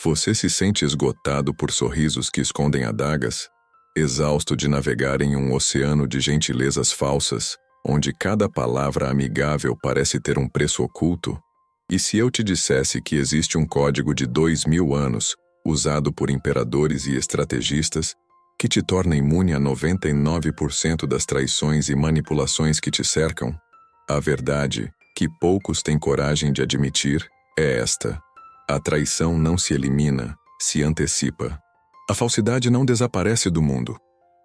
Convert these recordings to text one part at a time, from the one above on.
Você se sente esgotado por sorrisos que escondem adagas? Exausto de navegar em um oceano de gentilezas falsas, onde cada palavra amigável parece ter um preço oculto? E se eu te dissesse que existe um código de 2000 anos, usado por imperadores e estrategistas, que te torna imune a 99% das traições e manipulações que te cercam? A verdade, que poucos têm coragem de admitir, é esta: a traição não se elimina, se antecipa. A falsidade não desaparece do mundo,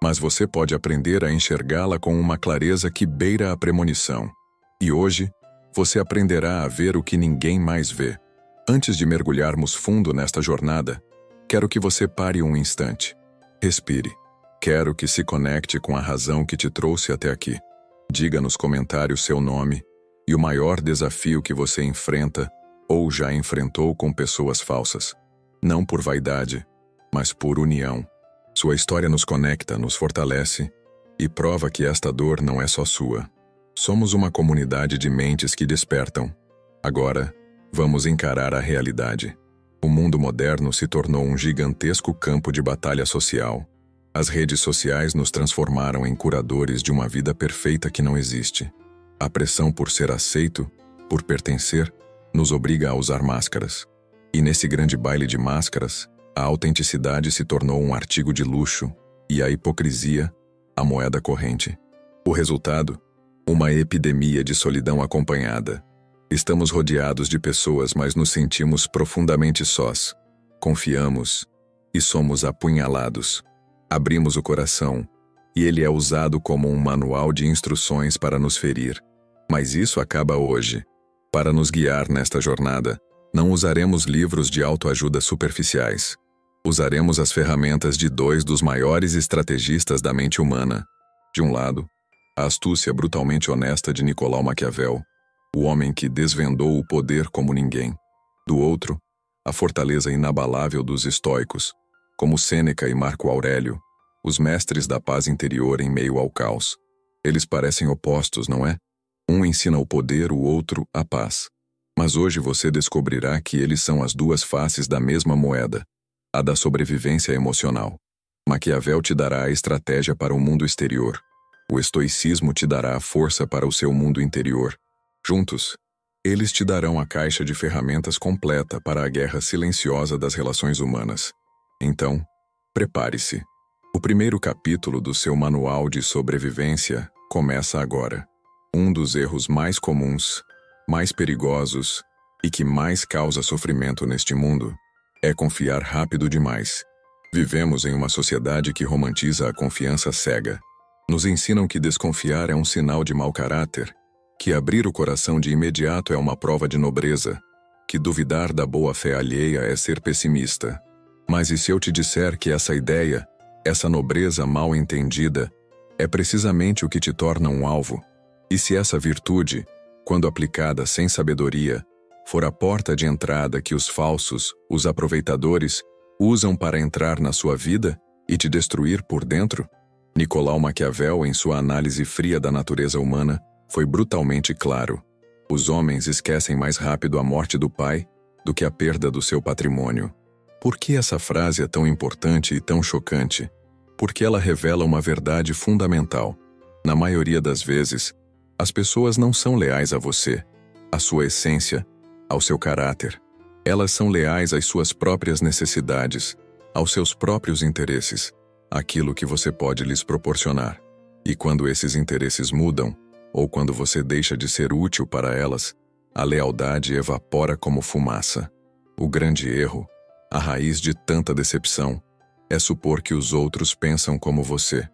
mas você pode aprender a enxergá-la com uma clareza que beira a premonição. E hoje, você aprenderá a ver o que ninguém mais vê. Antes de mergulharmos fundo nesta jornada, quero que você pare um instante. Respire. Quero que se conecte com a razão que te trouxe até aqui. Diga nos comentários seu nome e o maior desafio que você enfrenta ou já enfrentou com pessoas falsas. Não por vaidade, mas por união. Sua história nos conecta, nos fortalece e prova que esta dor não é só sua. Somos uma comunidade de mentes que despertam. Agora, vamos encarar a realidade. O mundo moderno se tornou um gigantesco campo de batalha social. As redes sociais nos transformaram em curadores de uma vida perfeita que não existe. A pressão por ser aceito, por pertencer, nos obriga a usar máscaras. E nesse grande baile de máscaras, a autenticidade se tornou um artigo de luxo e a hipocrisia, a moeda corrente. O resultado? Uma epidemia de solidão acompanhada. Estamos rodeados de pessoas, mas nos sentimos profundamente sós. Confiamos e somos apunhalados. Abrimos o coração e ele é usado como um manual de instruções para nos ferir. Mas isso acaba hoje. Para nos guiar nesta jornada, não usaremos livros de autoajuda superficiais. Usaremos as ferramentas de dois dos maiores estrategistas da mente humana. De um lado, a astúcia brutalmente honesta de Nicolau Maquiavel, o homem que desvendou o poder como ninguém. Do outro, a fortaleza inabalável dos estoicos, como Sêneca e Marco Aurélio, os mestres da paz interior em meio ao caos. Eles parecem opostos, não é? Um ensina o poder, o outro a paz. Mas hoje você descobrirá que eles são as duas faces da mesma moeda, a da sobrevivência emocional. Maquiavel te dará a estratégia para o mundo exterior. O estoicismo te dará a força para o seu mundo interior. Juntos, eles te darão a caixa de ferramentas completa para a guerra silenciosa das relações humanas. Então, prepare-se. O primeiro capítulo do seu manual de sobrevivência começa agora. Um dos erros mais comuns, mais perigosos e que mais causa sofrimento neste mundo é confiar rápido demais. Vivemos em uma sociedade que romantiza a confiança cega. Nos ensinam que desconfiar é um sinal de mau caráter, que abrir o coração de imediato é uma prova de nobreza, que duvidar da boa-fé alheia é ser pessimista. Mas e se eu te disser que essa ideia, essa nobreza mal entendida, é precisamente o que te torna um alvo? E se essa virtude, quando aplicada sem sabedoria, for a porta de entrada que os falsos, os aproveitadores, usam para entrar na sua vida e te destruir por dentro? Nicolau Maquiavel, em sua análise fria da natureza humana, foi brutalmente claro. Os homens esquecem mais rápido a morte do pai do que a perda do seu patrimônio. Por que essa frase é tão importante e tão chocante? Porque ela revela uma verdade fundamental. Na maioria das vezes, as pessoas não são leais a você, à sua essência, ao seu caráter. Elas são leais às suas próprias necessidades, aos seus próprios interesses, aquilo que você pode lhes proporcionar. E quando esses interesses mudam, ou quando você deixa de ser útil para elas, a lealdade evapora como fumaça. O grande erro, a raiz de tanta decepção, é supor que os outros pensam como você.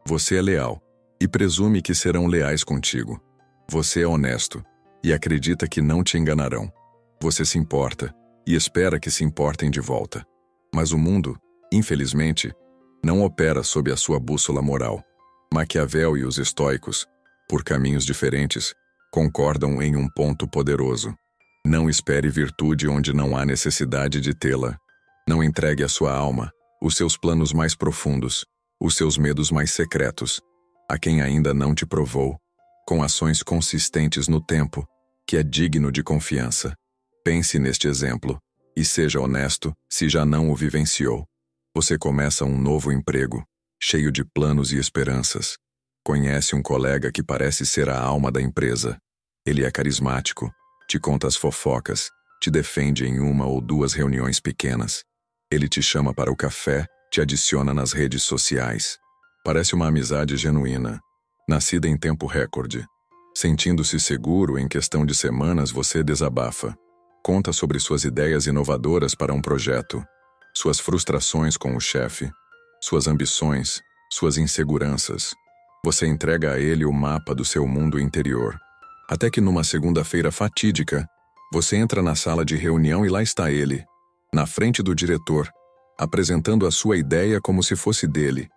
Você é leal e presume que serão leais contigo. Você é honesto e acredita que não te enganarão. Você se importa e espera que se importem de volta. Mas o mundo, infelizmente, não opera sob a sua bússola moral. Maquiavel e os estoicos, por caminhos diferentes, concordam em um ponto poderoso. Não espere virtude onde não há necessidade de tê-la. Não entregue a sua alma, os seus planos mais profundos, os seus medos mais secretos, a quem ainda não te provou, com ações consistentes no tempo, que é digno de confiança. Pense neste exemplo E seja honesto se já não o vivenciou. Você começa um novo emprego, cheio de planos e esperanças. Conhece um colega que parece ser a alma da empresa. Ele é carismático, te conta as fofocas, te defende em uma ou duas reuniões pequenas. Ele te chama para o café, te adiciona nas redes sociais. Parece uma amizade genuína, nascida em tempo recorde. Sentindo-se seguro, em questão de semanas você desabafa. Conta sobre suas ideias inovadoras para um projeto, suas frustrações com o chefe, suas ambições, suas inseguranças. Você entrega a ele o mapa do seu mundo interior. Até que numa segunda-feira fatídica, você entra na sala de reunião e lá está ele, na frente do diretor, apresentando a sua ideia como se fosse dele,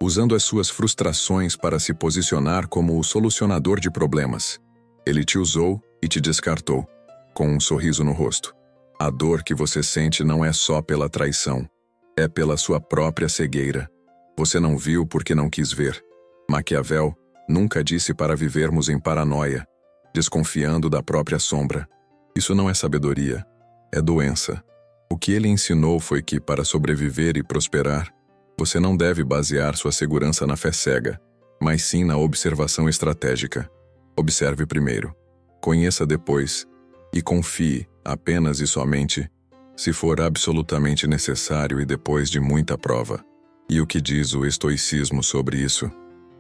usando as suas frustrações para se posicionar como o solucionador de problemas. Ele te usou e te descartou, com um sorriso no rosto. A dor que você sente não é só pela traição, é pela sua própria cegueira. Você não viu porque não quis ver. Maquiavel nunca disse para vivermos em paranoia, desconfiando da própria sombra. Isso não é sabedoria, é doença. O que ele ensinou foi que, para sobreviver e prosperar, você não deve basear sua segurança na fé cega, mas sim na observação estratégica. Observe primeiro, conheça depois, e confie, apenas e somente, se for absolutamente necessário e depois de muita prova. E o que diz o estoicismo sobre isso?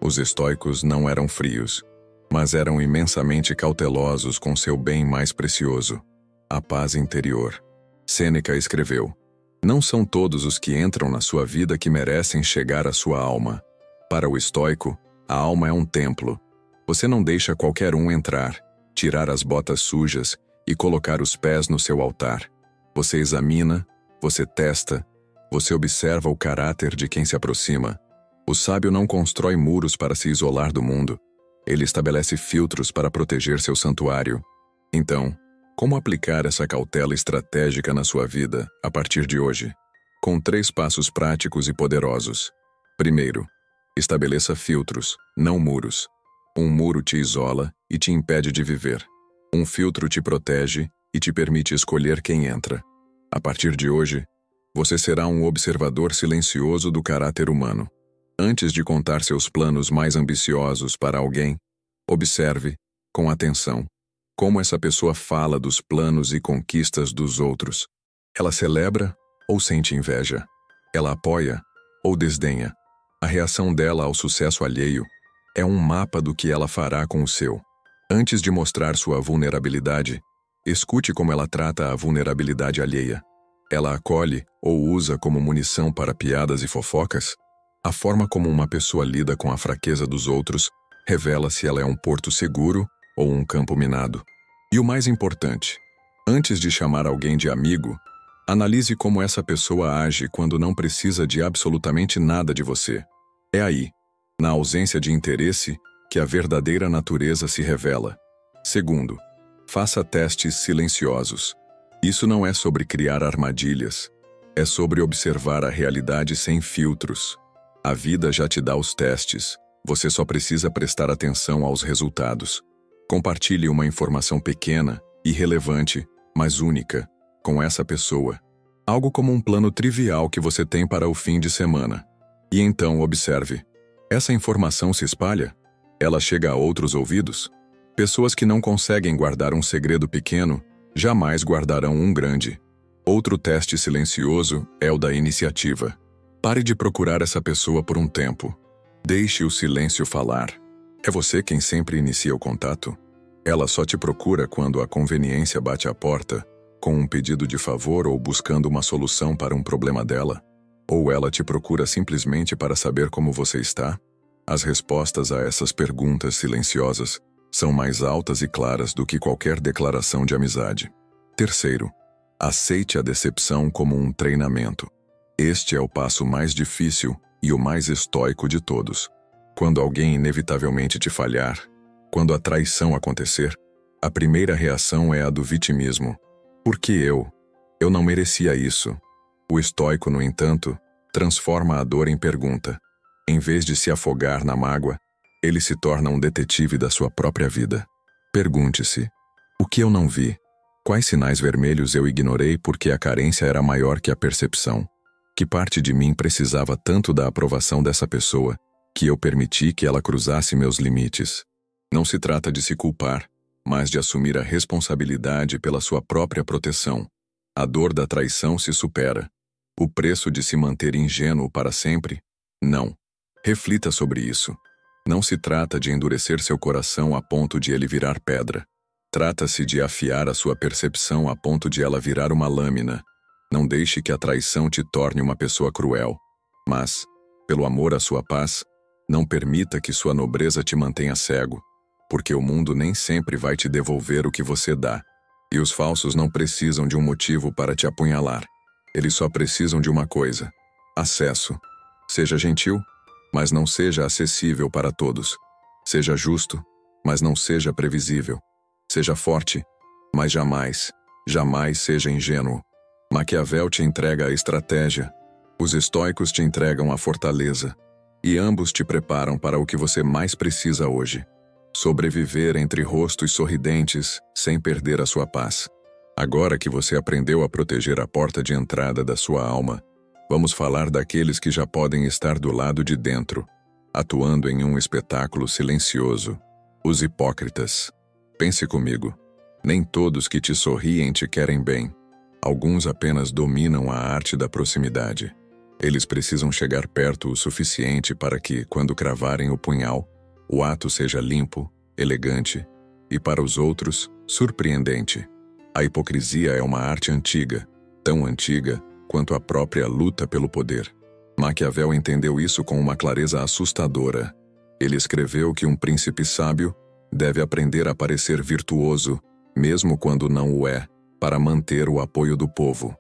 Os estoicos não eram frios, mas eram imensamente cautelosos com seu bem mais precioso, a paz interior. Sêneca escreveu: não são todos os que entram na sua vida que merecem chegar à sua alma. Para o estoico, a alma é um templo. Você não deixa qualquer um entrar, tirar as botas sujas e colocar os pés no seu altar. Você examina, você testa, você observa o caráter de quem se aproxima. O sábio não constrói muros para se isolar do mundo. Ele estabelece filtros para proteger seu santuário. Então, como aplicar essa cautela estratégica na sua vida, a partir de hoje? Com 3 passos práticos e poderosos. Primeiro, estabeleça filtros, não muros. Um muro te isola e te impede de viver. Um filtro te protege e te permite escolher quem entra. A partir de hoje, você será um observador silencioso do caráter humano. Antes de contar seus planos mais ambiciosos para alguém, observe, com atenção, como essa pessoa fala dos planos e conquistas dos outros. Ela celebra ou sente inveja? Ela apoia ou desdenha? A reação dela ao sucesso alheio é um mapa do que ela fará com o seu. Antes de mostrar sua vulnerabilidade, escute como ela trata a vulnerabilidade alheia. Ela acolhe ou usa como munição para piadas e fofocas? A forma como uma pessoa lida com a fraqueza dos outros revela se ela é um porto seguro ou um campo minado. E o mais importante, antes de chamar alguém de amigo, analise como essa pessoa age quando não precisa de absolutamente nada de você. É aí, na ausência de interesse, que a verdadeira natureza se revela. Segundo, faça testes silenciosos. Isso não é sobre criar armadilhas, é sobre observar a realidade sem filtros. A vida já te dá os testes, você só precisa prestar atenção aos resultados. Compartilhe uma informação pequena, irrelevante, mas única, com essa pessoa. Algo como um plano trivial que você tem para o fim de semana. E então observe. Essa informação se espalha? Ela chega a outros ouvidos? Pessoas que não conseguem guardar um segredo pequeno, jamais guardarão um grande. Outro teste silencioso é o da iniciativa. Pare de procurar essa pessoa por um tempo. Deixe o silêncio falar. É você quem sempre inicia o contato? Ela só te procura quando a conveniência bate à porta, com um pedido de favor ou buscando uma solução para um problema dela? Ou ela te procura simplesmente para saber como você está? As respostas a essas perguntas silenciosas são mais altas e claras do que qualquer declaração de amizade. Terceiro, aceite a decepção como um treinamento. Este é o passo mais difícil e o mais estoico de todos. Quando alguém inevitavelmente te falhar, quando a traição acontecer, a primeira reação é a do vitimismo. Por que eu? Eu não merecia isso. O estoico, no entanto, transforma a dor em pergunta. Em vez de se afogar na mágoa, ele se torna um detetive da sua própria vida. Pergunte-se: o que eu não vi? Quais sinais vermelhos eu ignorei porque a carência era maior que a percepção? Que parte de mim precisava tanto da aprovação dessa pessoa que eu permiti que ela cruzasse meus limites? Não se trata de se culpar, mas de assumir a responsabilidade pela sua própria proteção. A dor da traição se supera. O preço de se manter ingênuo para sempre? Não. Reflita sobre isso. Não se trata de endurecer seu coração a ponto de ele virar pedra. Trata-se de afiar a sua percepção a ponto de ela virar uma lâmina. Não deixe que a traição te torne uma pessoa cruel. Mas, pelo amor à sua paz, não permita que sua nobreza te mantenha cego, porque o mundo nem sempre vai te devolver o que você dá. E os falsos não precisam de um motivo para te apunhalar. Eles só precisam de uma coisa: acesso. Seja gentil, mas não seja acessível para todos. Seja justo, mas não seja previsível. Seja forte, mas jamais, jamais seja ingênuo. Maquiavel te entrega a estratégia, os estoicos te entregam a fortaleza, e ambos te preparam para o que você mais precisa hoje: sobreviver entre rostos sorridentes sem perder a sua paz. Agora que você aprendeu a proteger a porta de entrada da sua alma, vamos falar daqueles que já podem estar do lado de dentro, atuando em um espetáculo silencioso: os hipócritas. Pense comigo. Nem todos que te sorriem te querem bem. Alguns apenas dominam a arte da proximidade. Eles precisam chegar perto o suficiente para que, quando cravarem o punhal, o ato seja limpo, elegante e, para os outros, surpreendente. A hipocrisia é uma arte antiga, tão antiga quanto a própria luta pelo poder. Maquiavel entendeu isso com uma clareza assustadora. Ele escreveu que um príncipe sábio deve aprender a parecer virtuoso, mesmo quando não o é, para manter o apoio do povo.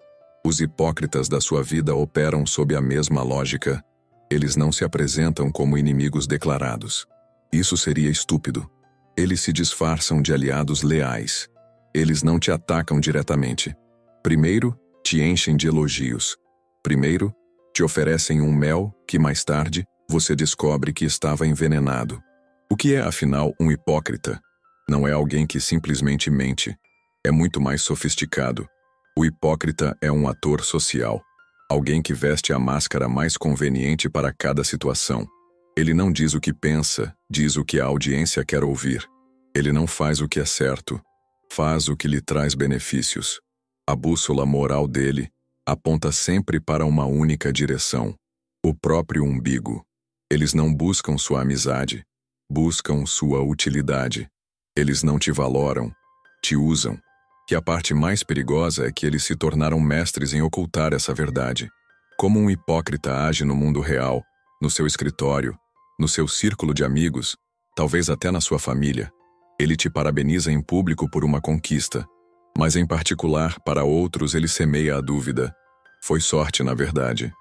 Os hipócritas da sua vida operam sob a mesma lógica. Eles não se apresentam como inimigos declarados. Isso seria estúpido. Eles se disfarçam de aliados leais. Eles não te atacam diretamente. Primeiro, te enchem de elogios. Primeiro, te oferecem um mel que mais tarde você descobre que estava envenenado. O que é, afinal, um hipócrita? Não é alguém que simplesmente mente. É muito mais sofisticado. O hipócrita é um ator social. Alguém que veste a máscara mais conveniente para cada situação. Ele não diz o que pensa, diz o que a audiência quer ouvir. Ele não faz o que é certo, faz o que lhe traz benefícios. A bússola moral dele aponta sempre para uma única direção: o próprio umbigo. Eles não buscam sua amizade, buscam sua utilidade. Eles não te valoram, te usam. E a parte mais perigosa é que eles se tornaram mestres em ocultar essa verdade. Como um hipócrita age no mundo real, no seu escritório, no seu círculo de amigos, talvez até na sua família. Ele te parabeniza em público por uma conquista, mas em particular para outros ele semeia a dúvida. Foi sorte, na verdade.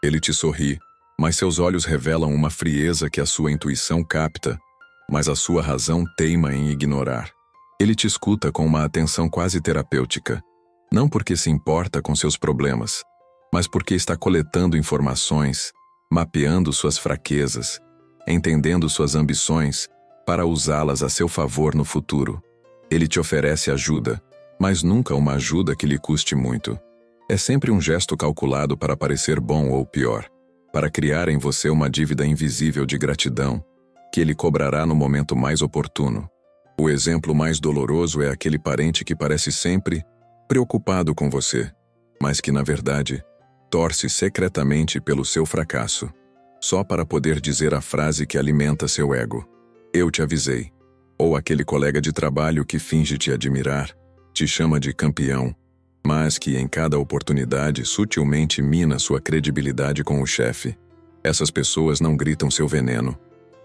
Ele te sorri, mas seus olhos revelam uma frieza que a sua intuição capta, mas a sua razão teima em ignorar. Ele te escuta com uma atenção quase terapêutica, não porque se importa com seus problemas, mas porque está coletando informações, mapeando suas fraquezas, entendendo suas ambições, para usá-las a seu favor no futuro. Ele te oferece ajuda, mas nunca uma ajuda que lhe custe muito. É sempre um gesto calculado para parecer bom ou pior, para criar em você uma dívida invisível de gratidão, que ele cobrará no momento mais oportuno. O exemplo mais doloroso é aquele parente que parece sempre preocupado com você, mas que, na verdade, torce secretamente pelo seu fracasso, só para poder dizer a frase que alimenta seu ego: "Eu te avisei." Ou aquele colega de trabalho que finge te admirar, te chama de campeão, mas que em cada oportunidade sutilmente mina sua credibilidade com o chefe. Essas pessoas não gritam seu veneno,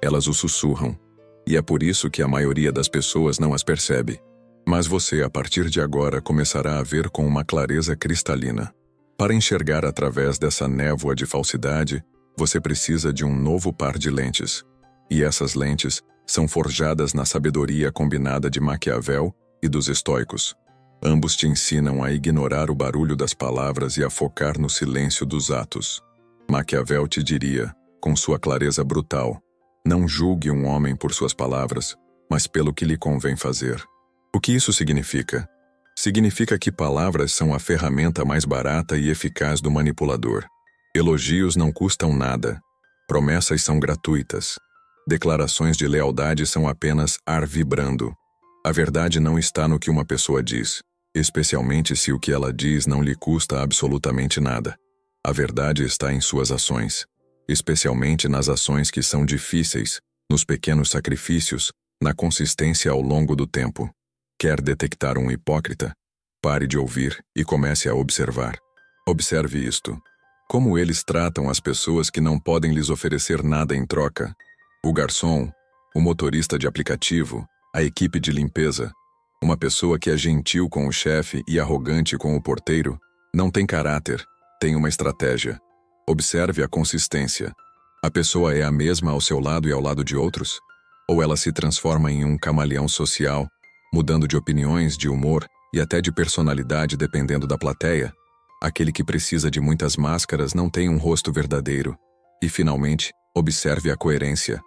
elas o sussurram. E é por isso que a maioria das pessoas não as percebe. Mas você, a partir de agora, começará a ver com uma clareza cristalina. Para enxergar através dessa névoa de falsidade, você precisa de um novo par de lentes. E essas lentes são forjadas na sabedoria combinada de Maquiavel e dos estoicos. Ambos te ensinam a ignorar o barulho das palavras e a focar no silêncio dos atos. Maquiavel te diria, com sua clareza brutal: não julgue um homem por suas palavras, mas pelo que lhe convém fazer. O que isso significa? Significa que palavras são a ferramenta mais barata e eficaz do manipulador. Elogios não custam nada. Promessas são gratuitas. Declarações de lealdade são apenas ar vibrando. A verdade não está no que uma pessoa diz, especialmente se o que ela diz não lhe custa absolutamente nada. A verdade está em suas ações, especialmente nas ações que são difíceis, nos pequenos sacrifícios, na consistência ao longo do tempo. Quer detectar um hipócrita? Pare de ouvir e comece a observar. Observe isto. Como eles tratam as pessoas que não podem lhes oferecer nada em troca. O garçom, o motorista de aplicativo, a equipe de limpeza, uma pessoa que é gentil com o chefe e arrogante com o porteiro, não tem caráter, tem uma estratégia. Observe a consistência. A pessoa é a mesma ao seu lado e ao lado de outros? Ou ela se transforma em um camaleão social, mudando de opiniões, de humor e até de personalidade dependendo da plateia? Aquele que precisa de muitas máscaras não tem um rosto verdadeiro. E, finalmente, observe a coerência.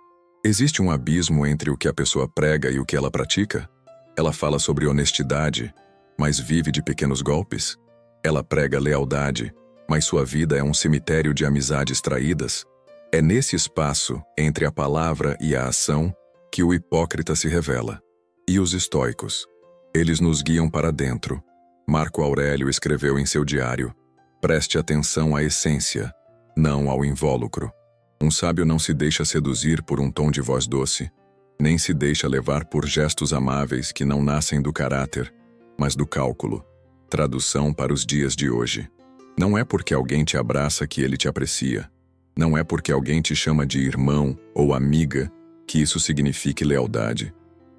Existe um abismo entre o que a pessoa prega e o que ela pratica? Ela fala sobre honestidade, mas vive de pequenos golpes? Ela prega lealdade, mas sua vida é um cemitério de amizades traídas? É nesse espaço, entre a palavra e a ação, que o hipócrita se revela. E os estoicos? Eles nos guiam para dentro. Marco Aurélio escreveu em seu diário: preste atenção à essência, não ao invólucro. Um sábio não se deixa seduzir por um tom de voz doce, nem se deixa levar por gestos amáveis que não nascem do caráter, mas do cálculo. Tradução para os dias de hoje. Não é porque alguém te abraça que ele te aprecia. Não é porque alguém te chama de irmão ou amiga que isso signifique lealdade.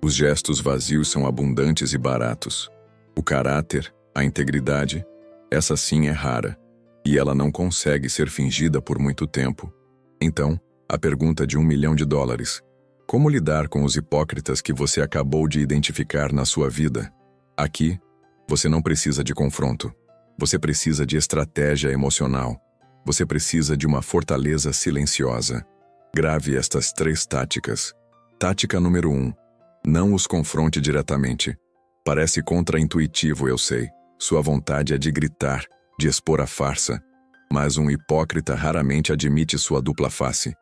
Os gestos vazios são abundantes e baratos. O caráter, a integridade, essa sim é rara, e ela não consegue ser fingida por muito tempo. Então, a pergunta de $1 milhão: como lidar com os hipócritas que você acabou de identificar na sua vida? Aqui, você não precisa de confronto. Você precisa de estratégia emocional. Você precisa de uma fortaleza silenciosa. Grave estas 3 táticas. Tática número 1. Não os confronte diretamente. Parece contraintuitivo, eu sei. Sua vontade é de gritar, de expor a farsa. Mas um hipócrita raramente admite sua dupla face.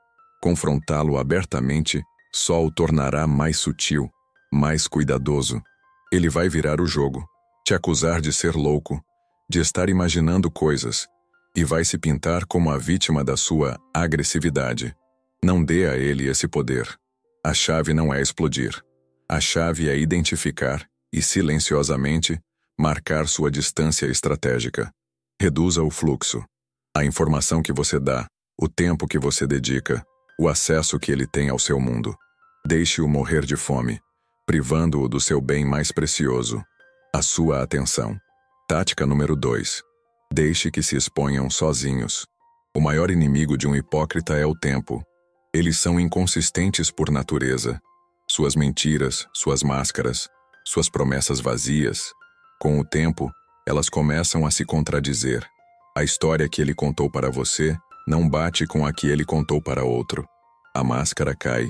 Confrontá-lo abertamente só o tornará mais sutil, mais cuidadoso. Ele vai virar o jogo, te acusar de ser louco, de estar imaginando coisas, e vai se pintar como a vítima da sua agressividade. Não dê a ele esse poder. A chave não é explodir. A chave é identificar e, silenciosamente, marcar sua distância estratégica. Reduza o fluxo. A informação que você dá, o tempo que você dedica, o acesso que ele tem ao seu mundo. Deixe-o morrer de fome, privando-o do seu bem mais precioso, a sua atenção. Tática número 2. Deixe que se exponham sozinhos. O maior inimigo de um hipócrita é o tempo. Eles são inconsistentes por natureza. Suas mentiras, suas máscaras, suas promessas vazias. Com o tempo, elas começam a se contradizer. A história que ele contou para você não bate com a que ele contou para outro. A máscara cai,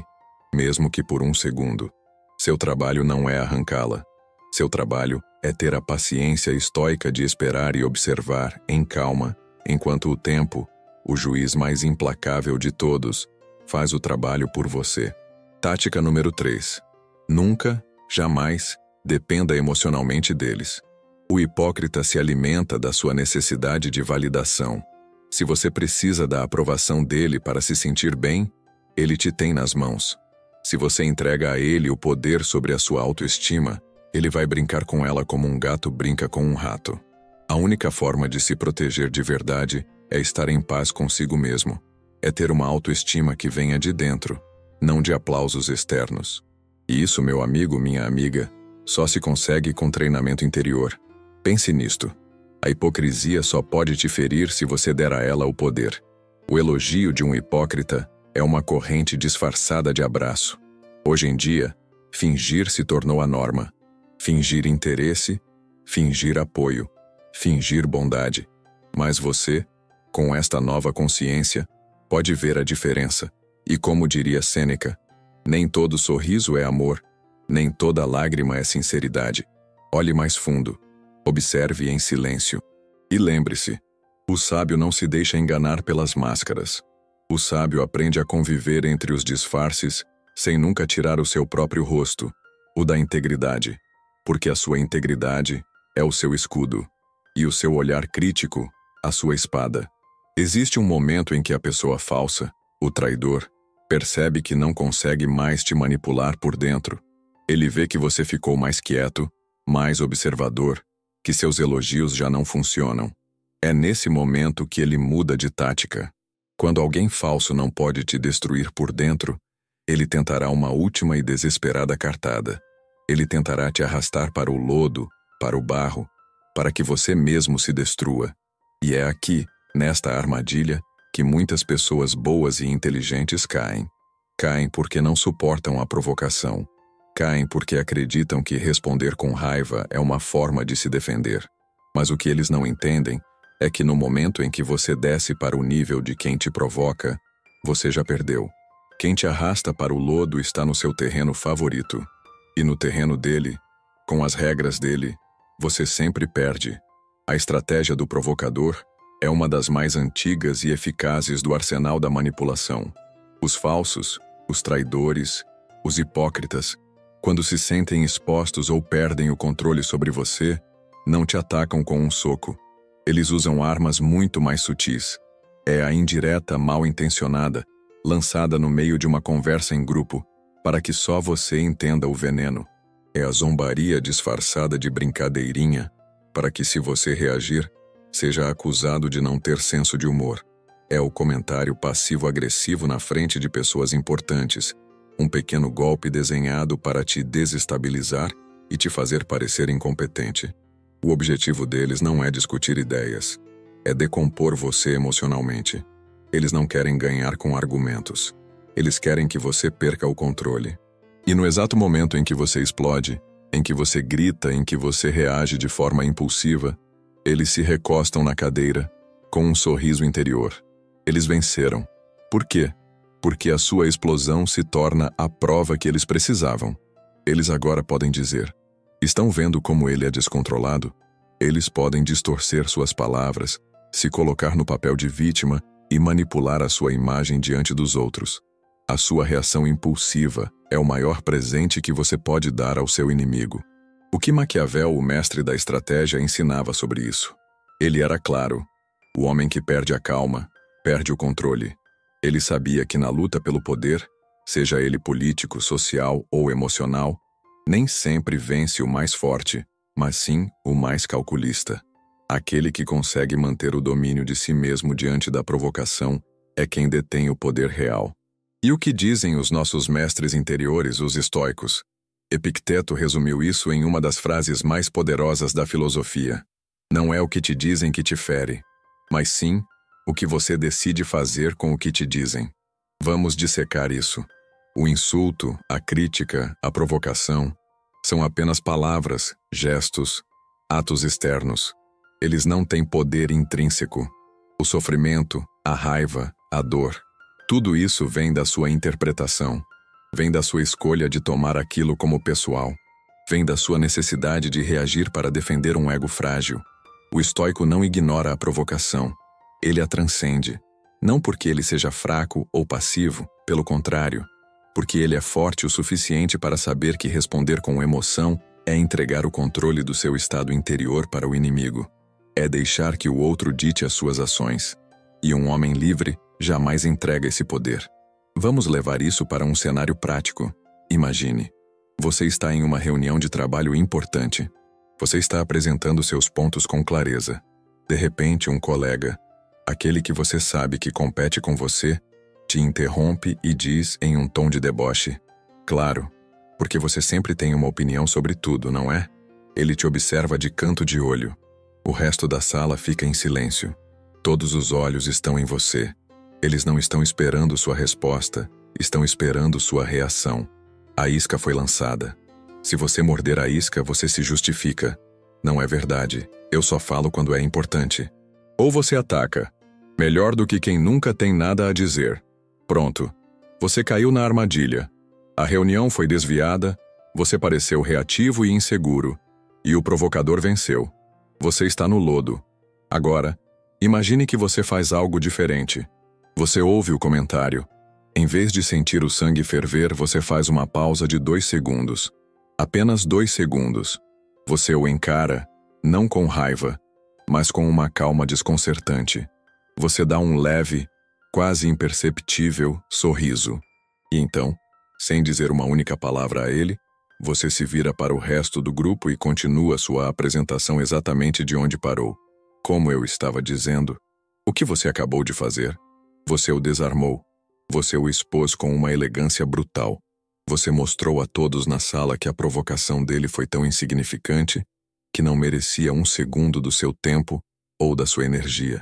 mesmo que por 1 segundo. Seu trabalho não é arrancá-la. Seu trabalho é ter a paciência estoica de esperar e observar, em calma, enquanto o tempo, o juiz mais implacável de todos, faz o trabalho por você. Tática número 3. Nunca, jamais, dependa emocionalmente deles. O hipócrita se alimenta da sua necessidade de validação. Se você precisa da aprovação dele para se sentir bem, ele te tem nas mãos. Se você entrega a ele o poder sobre a sua autoestima, ele vai brincar com ela como um gato brinca com um rato. A única forma de se proteger de verdade é estar em paz consigo mesmo. É ter uma autoestima que venha de dentro, não de aplausos externos. E isso, meu amigo, minha amiga, só se consegue com treinamento interior. Pense nisto. A hipocrisia só pode te ferir se você der a ela o poder. O elogio de um hipócrita é uma corrente disfarçada de abraço. Hoje em dia, fingir se tornou a norma. Fingir interesse, fingir apoio, fingir bondade. Mas você, com esta nova consciência, pode ver a diferença. E como diria Sêneca, nem todo sorriso é amor, nem toda lágrima é sinceridade. Olhe mais fundo. Observe em silêncio. E lembre-se, o sábio não se deixa enganar pelas máscaras. O sábio aprende a conviver entre os disfarces, sem nunca tirar o seu próprio rosto, o da integridade, porque a sua integridade é o seu escudo, e o seu olhar crítico, a sua espada. Existe um momento em que a pessoa falsa, o traidor, percebe que não consegue mais te manipular por dentro. Ele vê que você ficou mais quieto, mais observador, que seus elogios já não funcionam. É nesse momento que ele muda de tática. Quando alguém falso não pode te destruir por dentro, ele tentará uma última e desesperada cartada. Ele tentará te arrastar para o lodo, para o barro, para que você mesmo se destrua. E é aqui, nesta armadilha, que muitas pessoas boas e inteligentes caem. Caem porque não suportam a provocação. Caem porque acreditam que responder com raiva é uma forma de se defender. Mas o que eles não entendem é que no momento em que você desce para o nível de quem te provoca, você já perdeu. Quem te arrasta para o lodo está no seu terreno favorito. E no terreno dele, com as regras dele, você sempre perde. A estratégia do provocador é uma das mais antigas e eficazes do arsenal da manipulação. Os falsos, os traidores, os hipócritas, quando se sentem expostos ou perdem o controle sobre você, não te atacam com um soco. Eles usam armas muito mais sutis. É a indireta mal intencionada, lançada no meio de uma conversa em grupo, para que só você entenda o veneno. É a zombaria disfarçada de brincadeirinha, para que se você reagir, seja acusado de não ter senso de humor. É o comentário passivo-agressivo na frente de pessoas importantes, um pequeno golpe desenhado para te desestabilizar e te fazer parecer incompetente. O objetivo deles não é discutir ideias, é decompor você emocionalmente. Eles não querem ganhar com argumentos. Eles querem que você perca o controle. E no exato momento em que você explode, em que você grita, em que você reage de forma impulsiva, eles se recostam na cadeira, com um sorriso interior. Eles venceram. Por quê? Porque a sua explosão se torna a prova que eles precisavam. Eles agora podem dizer: estão vendo como ele é descontrolado? Eles podem distorcer suas palavras, se colocar no papel de vítima e manipular a sua imagem diante dos outros. A sua reação impulsiva é o maior presente que você pode dar ao seu inimigo. O que Maquiavel, o mestre da estratégia, ensinava sobre isso? Ele era claro. O homem que perde a calma, perde o controle. Ele sabia que na luta pelo poder, seja ele político, social ou emocional, nem sempre vence o mais forte, mas sim o mais calculista. Aquele que consegue manter o domínio de si mesmo diante da provocação é quem detém o poder real. E o que dizem os nossos mestres interiores, os estoicos? Epicteto resumiu isso em uma das frases mais poderosas da filosofia. Não é o que te dizem que te fere, mas sim o que você decide fazer com o que te dizem. Vamos dissecar isso. O insulto, a crítica, a provocação são apenas palavras, gestos, atos externos. Eles não têm poder intrínseco. O sofrimento, a raiva, a dor, tudo isso vem da sua interpretação. Vem da sua escolha de tomar aquilo como pessoal. Vem da sua necessidade de reagir para defender um ego frágil. O estoico não ignora a provocação. Ele a transcende. Não porque ele seja fraco ou passivo, pelo contrário, porque ele é forte o suficiente para saber que responder com emoção é entregar o controle do seu estado interior para o inimigo. É deixar que o outro dite as suas ações. E um homem livre jamais entrega esse poder. Vamos levar isso para um cenário prático. Imagine. Você está em uma reunião de trabalho importante. Você está apresentando seus pontos com clareza. De repente, um colega, aquele que você sabe que compete com você, te interrompe e diz em um tom de deboche: claro, porque você sempre tem uma opinião sobre tudo, não é? Ele te observa de canto de olho. O resto da sala fica em silêncio. Todos os olhos estão em você. Eles não estão esperando sua resposta, estão esperando sua reação. A isca foi lançada. Se você morder a isca, você se justifica. Não é verdade. Eu só falo quando é importante. Ou você ataca. Melhor do que quem nunca tem nada a dizer. Pronto. Você caiu na armadilha. A reunião foi desviada, você pareceu reativo e inseguro, e o provocador venceu. Você está no lodo. Agora, imagine que você faz algo diferente. Você ouve o comentário. Em vez de sentir o sangue ferver, você faz uma pausa de 2 segundos. Apenas 2 segundos. Você o encara, não com raiva, mas com uma calma desconcertante. Você dá um leve, quase imperceptível sorriso. E então, sem dizer uma única palavra a ele, você se vira para o resto do grupo e continua sua apresentação exatamente de onde parou. Como eu estava dizendo, o que você acabou de fazer? Você o desarmou. Você o expôs com uma elegância brutal. Você mostrou a todos na sala que a provocação dele foi tão insignificante que não merecia 1 segundo do seu tempo ou da sua energia.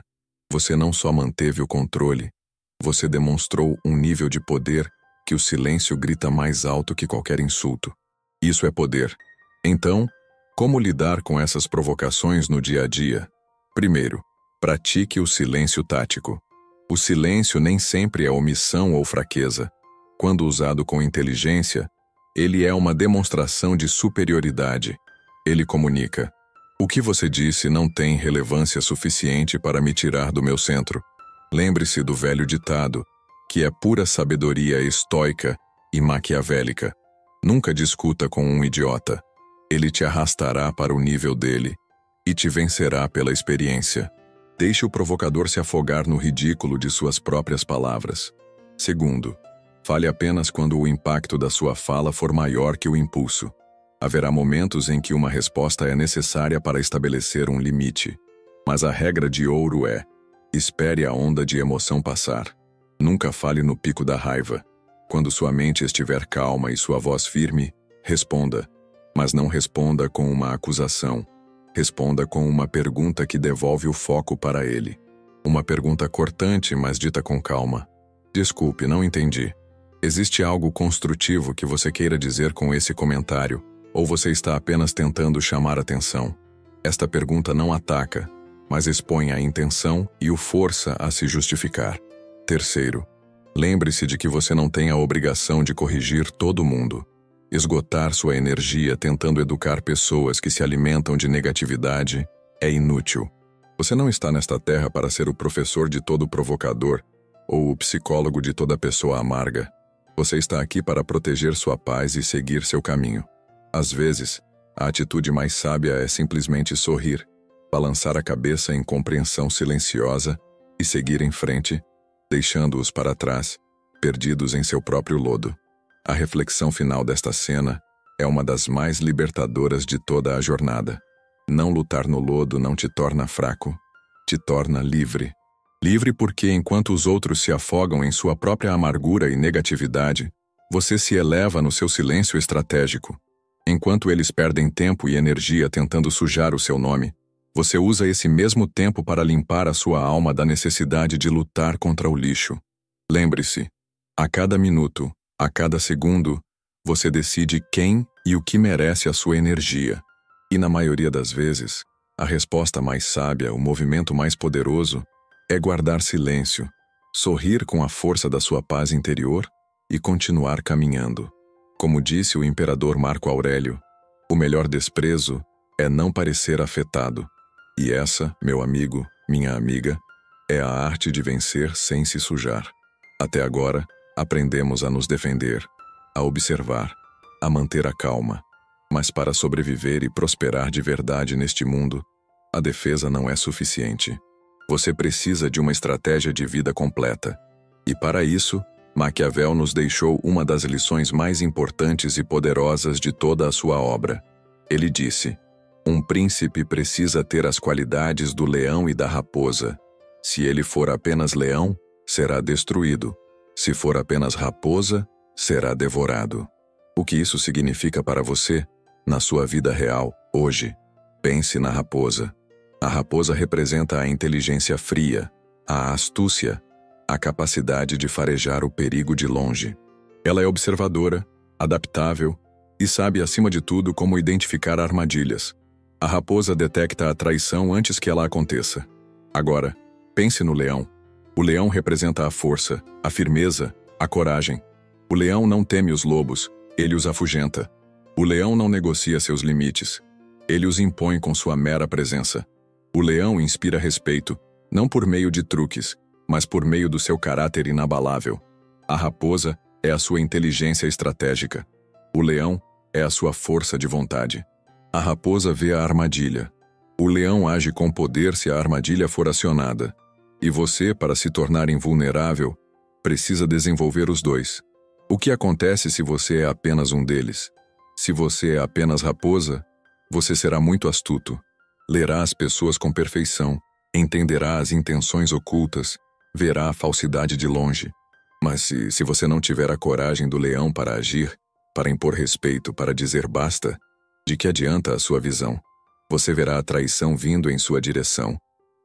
Você não só manteve o controle, você demonstrou um nível de poder que o silêncio grita mais alto que qualquer insulto. Isso é poder. Então, como lidar com essas provocações no dia a dia? Primeiro, pratique o silêncio tático. O silêncio nem sempre é omissão ou fraqueza. Quando usado com inteligência, ele é uma demonstração de superioridade. Ele comunica: o que você disse não tem relevância suficiente para me tirar do meu centro. Lembre-se do velho ditado, que é pura sabedoria estoica e maquiavélica. Nunca discuta com um idiota. Ele te arrastará para o nível dele e te vencerá pela experiência. Deixe o provocador se afogar no ridículo de suas próprias palavras. Segundo, fale apenas quando o impacto da sua fala for maior que o impulso. Haverá momentos em que uma resposta é necessária para estabelecer um limite. Mas a regra de ouro é: espere a onda de emoção passar. Nunca fale no pico da raiva. Quando sua mente estiver calma e sua voz firme, responda. Mas não responda com uma acusação. Responda com uma pergunta que devolve o foco para ele. Uma pergunta cortante, mas dita com calma. Desculpe, não entendi. Existe algo construtivo que você queira dizer com esse comentário, ou você está apenas tentando chamar atenção? Esta pergunta não ataca, mas expõe a intenção e o força a se justificar. Terceiro, lembre-se de que você não tem a obrigação de corrigir todo mundo. Esgotar sua energia tentando educar pessoas que se alimentam de negatividade é inútil. Você não está nesta terra para ser o professor de todo provocador ou o psicólogo de toda pessoa amarga. Você está aqui para proteger sua paz e seguir seu caminho. Às vezes, a atitude mais sábia é simplesmente sorrir, balançar a cabeça em compreensão silenciosa e seguir em frente, deixando-os para trás, perdidos em seu próprio lodo. A reflexão final desta cena é uma das mais libertadoras de toda a jornada. Não lutar no lodo não te torna fraco, te torna livre. Livre porque, enquanto os outros se afogam em sua própria amargura e negatividade, você se eleva no seu silêncio estratégico. Enquanto eles perdem tempo e energia tentando sujar o seu nome, você usa esse mesmo tempo para limpar a sua alma da necessidade de lutar contra o lixo. Lembre-se, a cada minuto, a cada segundo, você decide quem e o que merece a sua energia. E na maioria das vezes, a resposta mais sábia, o movimento mais poderoso, é guardar silêncio, sorrir com a força da sua paz interior e continuar caminhando. Como disse o imperador Marco Aurélio, o melhor desprezo é não parecer afetado. E essa, meu amigo, minha amiga, é a arte de vencer sem se sujar. Até agora, aprendemos a nos defender, a observar, a manter a calma. Mas para sobreviver e prosperar de verdade neste mundo, a defesa não é suficiente. Você precisa de uma estratégia de vida completa. E para isso, Maquiavel nos deixou uma das lições mais importantes e poderosas de toda a sua obra. Ele disse: um príncipe precisa ter as qualidades do leão e da raposa. Se ele for apenas leão, será destruído. Se for apenas raposa, será devorado. O que isso significa para você, na sua vida real, hoje? Pense na raposa. A raposa representa a inteligência fria, a astúcia, a capacidade de farejar o perigo de longe. Ela é observadora, adaptável e sabe, acima de tudo, como identificar armadilhas. A raposa detecta a traição antes que ela aconteça. Agora, pense no leão. O leão representa a força, a firmeza, a coragem. O leão não teme os lobos, ele os afugenta. O leão não negocia seus limites. Ele os impõe com sua mera presença. O leão inspira respeito, não por meio de truques, mas por meio do seu caráter inabalável. A raposa é a sua inteligência estratégica. O leão é a sua força de vontade. A raposa vê a armadilha. O leão age com poder se a armadilha for acionada. E você, para se tornar invulnerável, precisa desenvolver os dois. O que acontece se você é apenas um deles? Se você é apenas raposa, você será muito astuto. Lerá as pessoas com perfeição, entenderá as intenções ocultas, verá a falsidade de longe. Mas se você não tiver a coragem do leão para agir, para impor respeito, para dizer basta, de que adianta a sua visão? Você verá a traição vindo em sua direção,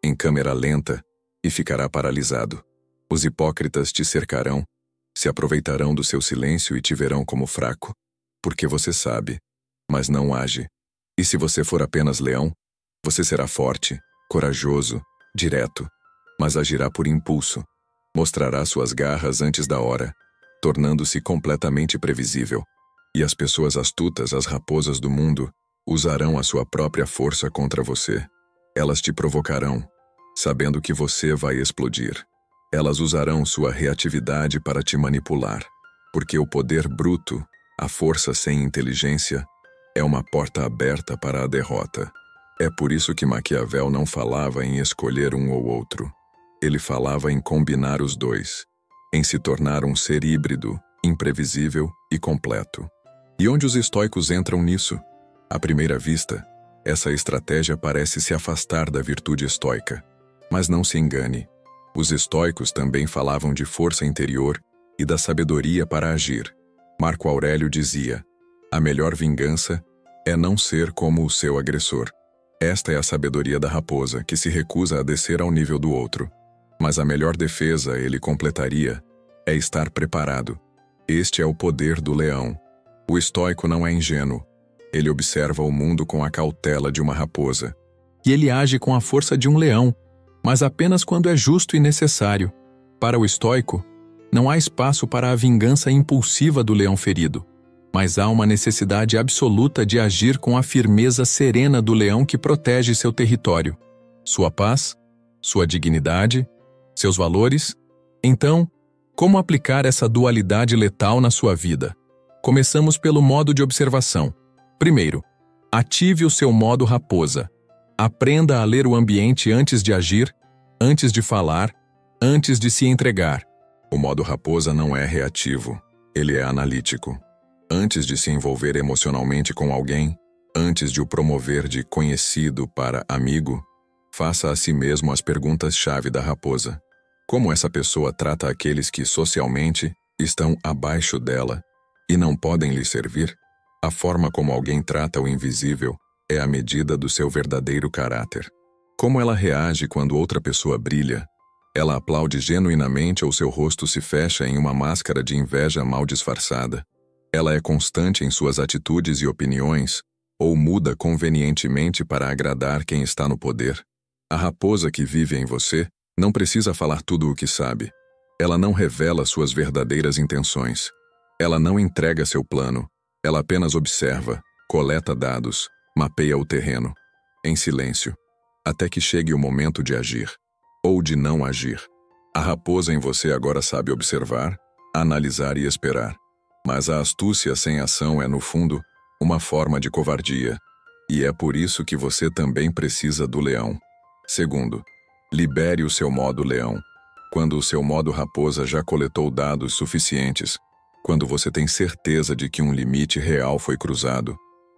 em câmera lenta, e ficará paralisado. Os hipócritas te cercarão, se aproveitarão do seu silêncio e te verão como fraco, porque você sabe, mas não age. E se você for apenas leão, você será forte, corajoso, direto, mas agirá por impulso. Mostrará suas garras antes da hora, tornando-se completamente previsível. E as pessoas astutas, as raposas do mundo, usarão a sua própria força contra você. Elas te provocarão, sabendo que você vai explodir. Elas usarão sua reatividade para te manipular, porque o poder bruto, a força sem inteligência, é uma porta aberta para a derrota. É por isso que Maquiavel não falava em escolher um ou outro. Ele falava em combinar os dois, em se tornar um ser híbrido, imprevisível e completo. E onde os estoicos entram nisso? À primeira vista, essa estratégia parece se afastar da virtude estoica. Mas não se engane. Os estoicos também falavam de força interior e da sabedoria para agir. Marco Aurélio dizia: a melhor vingança é não ser como o seu agressor. Esta é a sabedoria da raposa, que se recusa a descer ao nível do outro. Mas a melhor defesa, ele completaria, é estar preparado. Este é o poder do leão. O estoico não é ingênuo. Ele observa o mundo com a cautela de uma raposa. E ele age com a força de um leão, mas apenas quando é justo e necessário. Para o estoico, não há espaço para a vingança impulsiva do leão ferido, mas há uma necessidade absoluta de agir com a firmeza serena do leão que protege seu território, sua paz, sua dignidade, seus valores. Então, como aplicar essa dualidade letal na sua vida? Começamos pelo modo de observação. Primeiro, ative o seu modo raposa. Aprenda a ler o ambiente antes de agir, antes de falar, antes de se entregar. O modo raposa não é reativo, ele é analítico. Antes de se envolver emocionalmente com alguém, antes de o promover de conhecido para amigo, faça a si mesmo as perguntas-chave da raposa. Como essa pessoa trata aqueles que socialmente estão abaixo dela e não podem lhe servir? A forma como alguém trata o invisível é a medida do seu verdadeiro caráter. Como ela reage quando outra pessoa brilha? Ela aplaude genuinamente ou seu rosto se fecha em uma máscara de inveja mal disfarçada? Ela é constante em suas atitudes e opiniões ou muda convenientemente para agradar quem está no poder? A raposa que vive em você não precisa falar tudo o que sabe. Ela não revela suas verdadeiras intenções. Ela não entrega seu plano. Ela apenas observa, coleta dados, mapeia o terreno, em silêncio, até que chegue o momento de agir, ou de não agir. A raposa em você agora sabe observar, analisar e esperar. Mas a astúcia sem ação é, no fundo, uma forma de covardia, e é por isso que você também precisa do leão. Segundo, libere o seu modo leão. Quando o seu modo raposa já coletou dados suficientes, quando você tem certeza de que um limite real foi cruzado,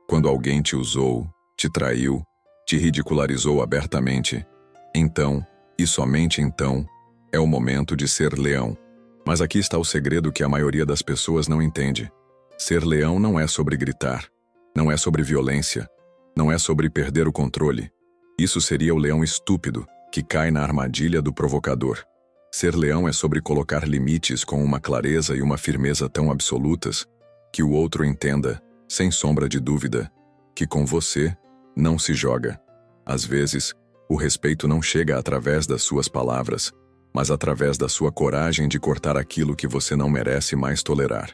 quando alguém te usou, te traiu, te ridicularizou abertamente, então, e somente então, é o momento de ser leão. Mas aqui está o segredo que a maioria das pessoas não entende. Ser leão não é sobre gritar, não é sobre violência, não é sobre perder o controle. Isso seria o leão estúpido, que cai na armadilha do provocador. Ser leão é sobre colocar limites com uma clareza e uma firmeza tão absolutas que o outro entenda, sem sombra de dúvida, que com você não se joga. Às vezes, o respeito não chega através das suas palavras, mas através da sua coragem de cortar aquilo que você não merece mais tolerar.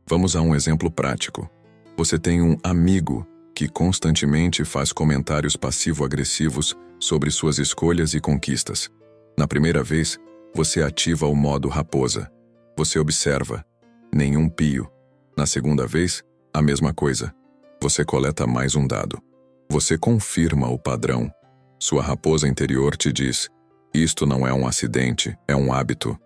Vamos a um exemplo prático. Você tem um amigo que que constantemente faz comentários passivo-agressivos sobre suas escolhas e conquistas. Na primeira vez, você ativa o modo raposa. Você observa. Nenhum pio. Na segunda vez, a mesma coisa. Você coleta mais um dado. Você confirma o padrão. Sua raposa interior te diz: isto não é um acidente, é um hábito.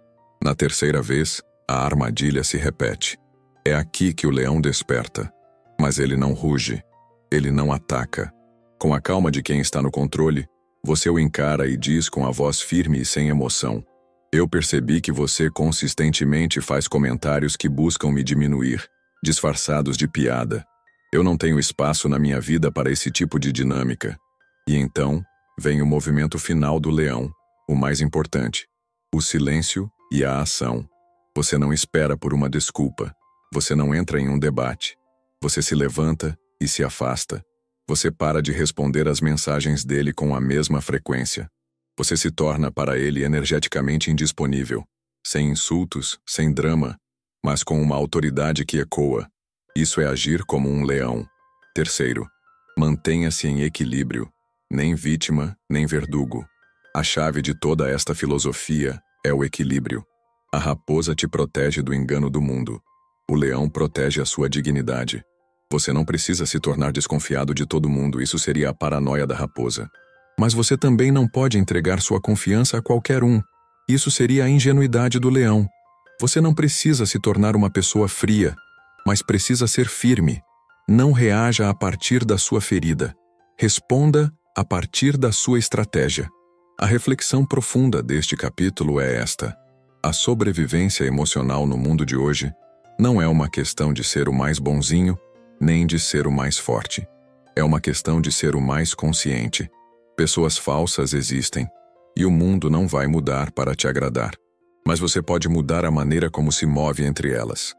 Na terceira vez, a armadilha se repete. É aqui que o leão desperta. Mas ele não ruge. Ele não ataca. Com a calma de quem está no controle, você o encara e diz com a voz firme e sem emoção: eu percebi que você consistentemente faz comentários que buscam me diminuir, disfarçados de piada. Eu não tenho espaço na minha vida para esse tipo de dinâmica. E então, vem o movimento final do leão, o mais importante: o silêncio e a ação. Você não espera por uma desculpa. Você não entra em um debate. Você se levanta e se afasta. Você para de responder às mensagens dele com a mesma frequência. Você se torna para ele energeticamente indisponível, sem insultos, sem drama, mas com uma autoridade que ecoa. Isso é agir como um leão. Terceiro, mantenha-se em equilíbrio, nem vítima, nem verdugo. A chave de toda esta filosofia é o equilíbrio. A raposa te protege do engano do mundo. O leão protege a sua dignidade. Você não precisa se tornar desconfiado de todo mundo, isso seria a paranoia da raposa. Mas você também não pode entregar sua confiança a qualquer um. Isso seria a ingenuidade do leão. Você não precisa se tornar uma pessoa fria, mas precisa ser firme. Não reaja a partir da sua ferida. Responda a partir da sua estratégia. A reflexão profunda deste capítulo é esta: a sobrevivência emocional no mundo de hoje não é uma questão de ser o mais bonzinho, nem de ser o mais forte. É uma questão de ser o mais consciente. Pessoas falsas existem, e o mundo não vai mudar para te agradar. Mas você pode mudar a maneira como se move entre elas.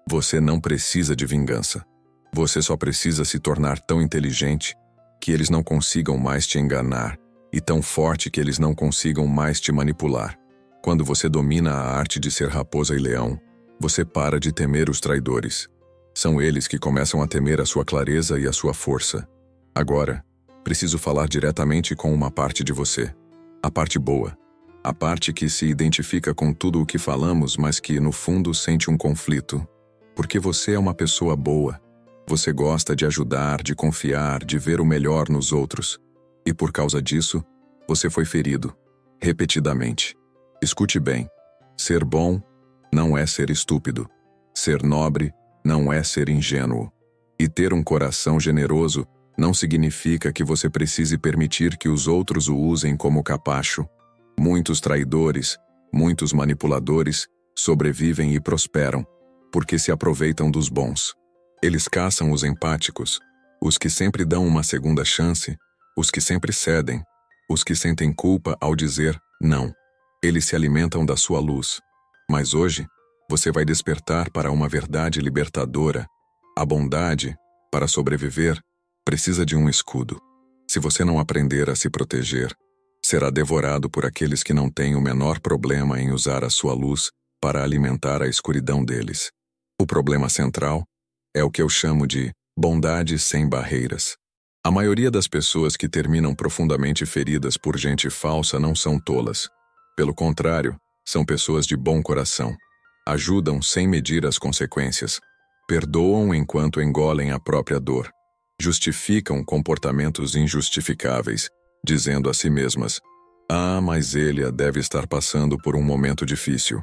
Você não precisa de vingança. Você só precisa se tornar tão inteligente que eles não consigam mais te enganar, e tão forte que eles não consigam mais te manipular. Quando você domina a arte de ser raposa e leão, você para de temer os traidores. São eles que começam a temer a sua clareza e a sua força. Agora, preciso falar diretamente com uma parte de você. A parte boa. A parte que se identifica com tudo o que falamos, mas que, no fundo, sente um conflito. Porque você é uma pessoa boa. Você gosta de ajudar, de confiar, de ver o melhor nos outros. E por causa disso, você foi ferido. Repetidamente. Escute bem. Ser bom não é ser estúpido. Ser nobre não é ser ingênuo. E ter um coração generoso não significa que você precise permitir que os outros o usem como capacho. Muitos traidores, muitos manipuladores sobrevivem e prosperam, porque se aproveitam dos bons. Eles caçam os empáticos, os que sempre dão uma segunda chance, os que sempre cedem, os que sentem culpa ao dizer não. Eles se alimentam da sua luz. Mas hoje, você vai despertar para uma verdade libertadora. A bondade, para sobreviver, precisa de um escudo. Se você não aprender a se proteger, será devorado por aqueles que não têm o menor problema em usar a sua luz para alimentar a escuridão deles. O problema central é o que eu chamo de bondade sem barreiras. A maioria das pessoas que terminam profundamente feridas por gente falsa não são tolas. Pelo contrário, são pessoas de bom coração. Ajudam sem medir as consequências. Perdoam enquanto engolem a própria dor. Justificam comportamentos injustificáveis, dizendo a si mesmas: ah, mas ele deve estar passando por um momento difícil.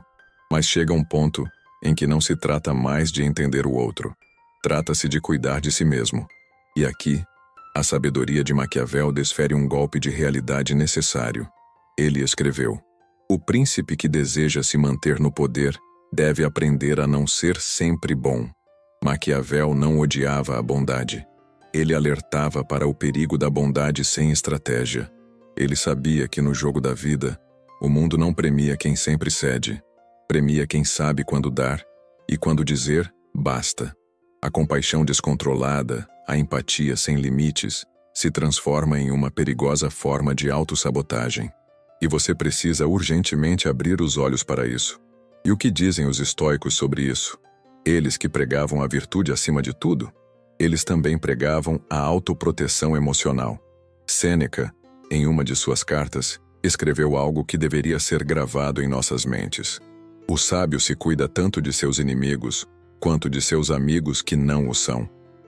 Mas chega um ponto em que não se trata mais de entender o outro. Trata-se de cuidar de si mesmo. E aqui, a sabedoria de Maquiavel desfere um golpe de realidade necessário. Ele escreveu: o príncipe que deseja se manter no poder deve aprender a não ser sempre bom. Maquiavel não odiava a bondade. Ele alertava para o perigo da bondade sem estratégia. Ele sabia que no jogo da vida, o mundo não premia quem sempre cede. Premia quem sabe quando dar e quando dizer basta. A compaixão descontrolada, a empatia sem limites, se transforma em uma perigosa forma de autossabotagem. E você precisa urgentemente abrir os olhos para isso. E o que dizem os estoicos sobre isso? Eles que pregavam a virtude acima de tudo? Eles também pregavam a autoproteção emocional. Sêneca, em uma de suas cartas, escreveu algo que deveria ser gravado em nossas mentes. O sábio se cuida tanto de seus inimigos, quanto de seus amigos que não o são.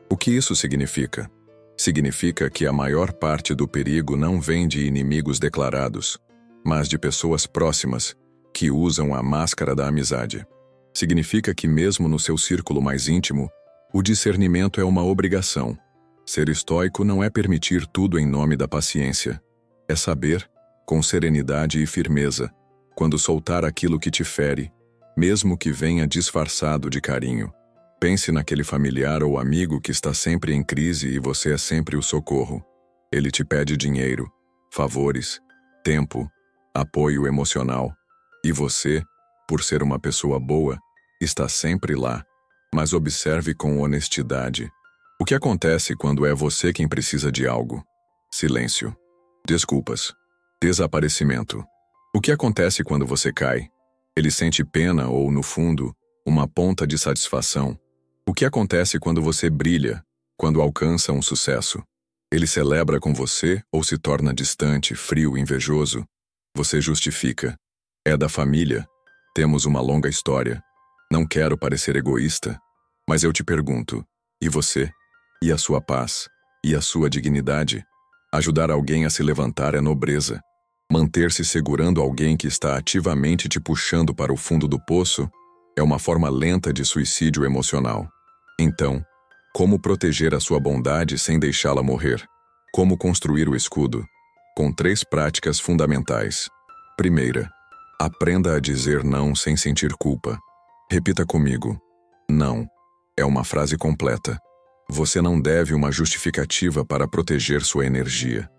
O que isso significa? Significa que a maior parte do perigo não vem de inimigos declarados, mas de pessoas próximas, que usam a máscara da amizade. Significa que mesmo no seu círculo mais íntimo, o discernimento é uma obrigação. Ser estoico não é permitir tudo em nome da paciência. É saber, com serenidade e firmeza, quando soltar aquilo que te fere, mesmo que venha disfarçado de carinho. Pense naquele familiar ou amigo que está sempre em crise e você é sempre o socorro. Ele te pede dinheiro, favores, tempo, apoio emocional. E você, por ser uma pessoa boa, está sempre lá. Mas observe com honestidade. O que acontece quando é você quem precisa de algo? Silêncio. Desculpas. Desaparecimento. O que acontece quando você cai? Ele sente pena ou, no fundo, uma ponta de satisfação. O que acontece quando você brilha, quando alcança um sucesso? Ele celebra com você ou se torna distante, frio, invejoso? Você justifica. É da família. Temos uma longa história. Não quero parecer egoísta, mas eu te pergunto, e você? E a sua paz? E a sua dignidade? Ajudar alguém a se levantar é nobreza. Manter-se segurando alguém que está ativamente te puxando para o fundo do poço é uma forma lenta de suicídio emocional. Então, como proteger a sua bondade sem deixá-la morrer? Como construir o escudo? Com 3 práticas fundamentais. Primeira, aprenda a dizer não sem sentir culpa. Repita comigo. Não. É uma frase completa. Você não deve uma justificativa para proteger sua energia.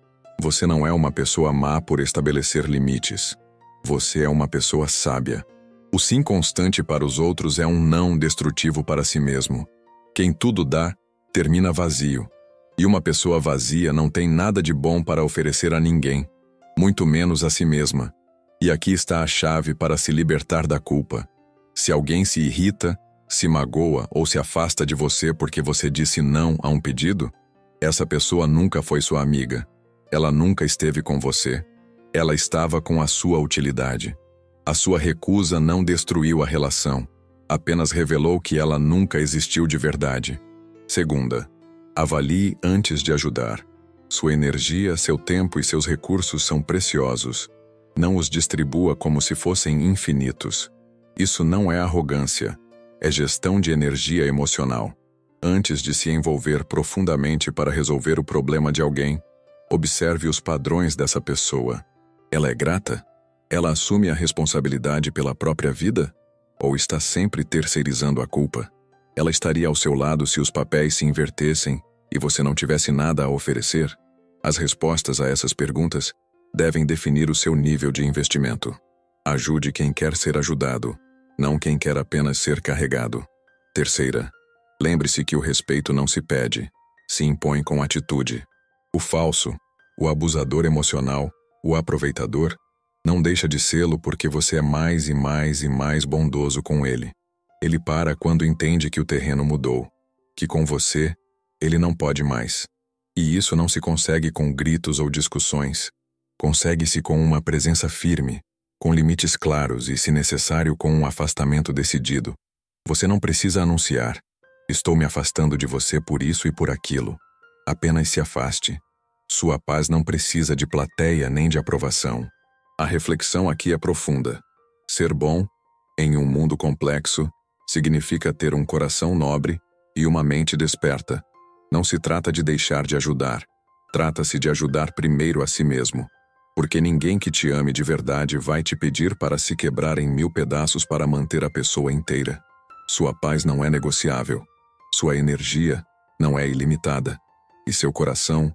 Você não é uma pessoa má por estabelecer limites. Você é uma pessoa sábia. O sim constante para os outros é um não destrutivo para si mesmo. Quem tudo dá, termina vazio. E uma pessoa vazia não tem nada de bom para oferecer a ninguém, muito menos a si mesma. E aqui está a chave para se libertar da culpa. Se alguém se irrita, se magoa ou se afasta de você porque você disse não a um pedido, essa pessoa nunca foi sua amiga. Ela nunca esteve com você. Ela estava com a sua utilidade. A sua recusa não destruiu a relação, apenas revelou que ela nunca existiu de verdade. Segunda, avalie antes de ajudar. Sua energia, seu tempo e seus recursos são preciosos. Não os distribua como se fossem infinitos. Isso não é arrogância, é gestão de energia emocional. Antes de se envolver profundamente para resolver o problema de alguém, observe os padrões dessa pessoa. Ela é grata? Ela assume a responsabilidade pela própria vida? Ou está sempre terceirizando a culpa? Ela estaria ao seu lado se os papéis se invertessem e você não tivesse nada a oferecer? As respostas a essas perguntas devem definir o seu nível de investimento. Ajude quem quer ser ajudado, não quem quer apenas ser carregado. Terceira, lembre-se que o respeito não se pede, se impõe com atitude. O falso, o abusador emocional, o aproveitador, não deixa de sê-lo porque você é mais e mais e mais bondoso com ele. Ele para quando entende que o terreno mudou, que com você, ele não pode mais. E isso não se consegue com gritos ou discussões. Consegue-se com uma presença firme, com limites claros e, se necessário, com um afastamento decidido. Você não precisa anunciar: estou me afastando de você por isso e por aquilo. Apenas se afaste. Sua paz não precisa de plateia nem de aprovação. A reflexão aqui é profunda. Ser bom, em um mundo complexo, significa ter um coração nobre e uma mente desperta. Não se trata de deixar de ajudar. Trata-se de ajudar primeiro a si mesmo. Porque ninguém que te ame de verdade vai te pedir para se quebrar em 1000 pedaços para manter a pessoa inteira. Sua paz não é negociável. Sua energia não é ilimitada. E seu coração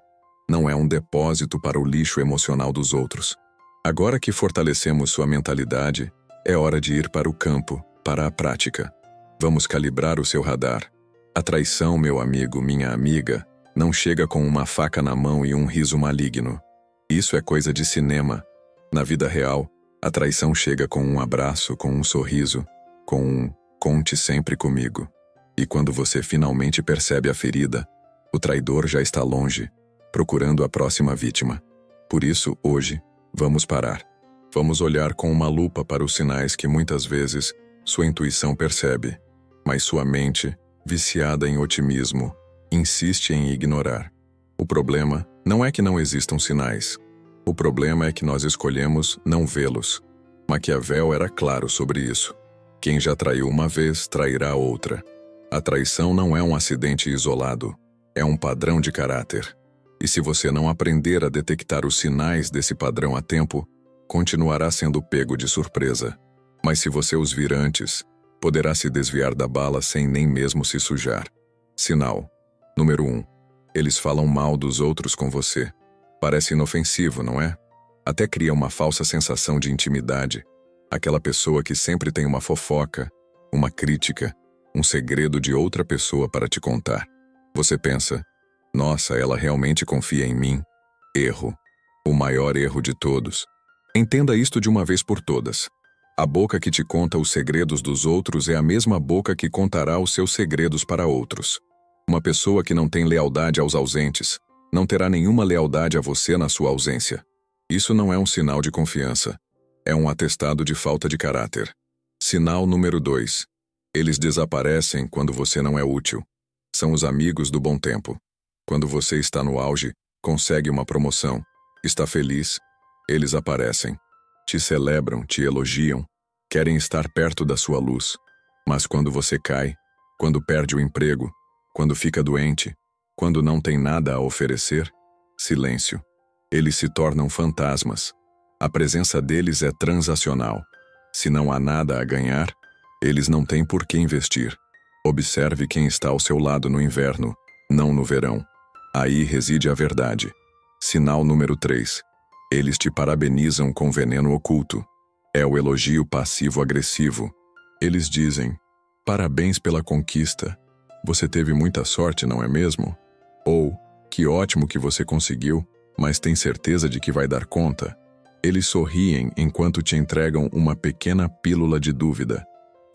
não é um depósito para o lixo emocional dos outros. Agora que fortalecemos sua mentalidade, é hora de ir para o campo, para a prática. Vamos calibrar o seu radar. A traição, meu amigo, minha amiga, não chega com uma faca na mão e um riso maligno. Isso é coisa de cinema. Na vida real, a traição chega com um abraço, com um sorriso, com um "conte sempre comigo". E quando você finalmente percebe a ferida, o traidor já está longe, procurando a próxima vítima. Por isso, hoje, vamos parar. Vamos olhar com uma lupa para os sinais que muitas vezes sua intuição percebe, mas sua mente, viciada em otimismo, insiste em ignorar. O problema não é que não existam sinais. O problema é que nós escolhemos não vê-los. Maquiavel era claro sobre isso. Quem já traiu uma vez, trairá outra. A traição não é um acidente isolado, é um padrão de caráter. E se você não aprender a detectar os sinais desse padrão a tempo, continuará sendo pego de surpresa. Mas se você os vir antes, poderá se desviar da bala sem nem mesmo se sujar. Sinal. Número 1. Eles falam mal dos outros com você. Parece inofensivo, não é? Até cria uma falsa sensação de intimidade. Aquela pessoa que sempre tem uma fofoca, uma crítica, um segredo de outra pessoa para te contar. Você pensa, nossa, ela realmente confia em mim? Erro. O maior erro de todos. Entenda isto de uma vez por todas. A boca que te conta os segredos dos outros é a mesma boca que contará os seus segredos para outros. Uma pessoa que não tem lealdade aos ausentes, não terá nenhuma lealdade a você na sua ausência. Isso não é um sinal de confiança. É um atestado de falta de caráter. Sinal número 2. Eles desaparecem quando você não é útil. São os amigos do bom tempo. Quando você está no auge, consegue uma promoção, está feliz, eles aparecem. Te celebram, te elogiam, querem estar perto da sua luz. Mas quando você cai, quando perde o emprego, quando fica doente, quando não tem nada a oferecer, silêncio. Eles se tornam fantasmas. A presença deles é transacional. Se não há nada a ganhar, eles não têm por que investir. Observe quem está ao seu lado no inverno, não no verão. Aí reside a verdade. Sinal número 3. Eles te parabenizam com veneno oculto. É o elogio passivo-agressivo. Eles dizem, parabéns pela conquista. Você teve muita sorte, não é mesmo? Ou, que ótimo que você conseguiu, mas tem certeza de que vai dar conta? Eles sorriem enquanto te entregam uma pequena pílula de dúvida.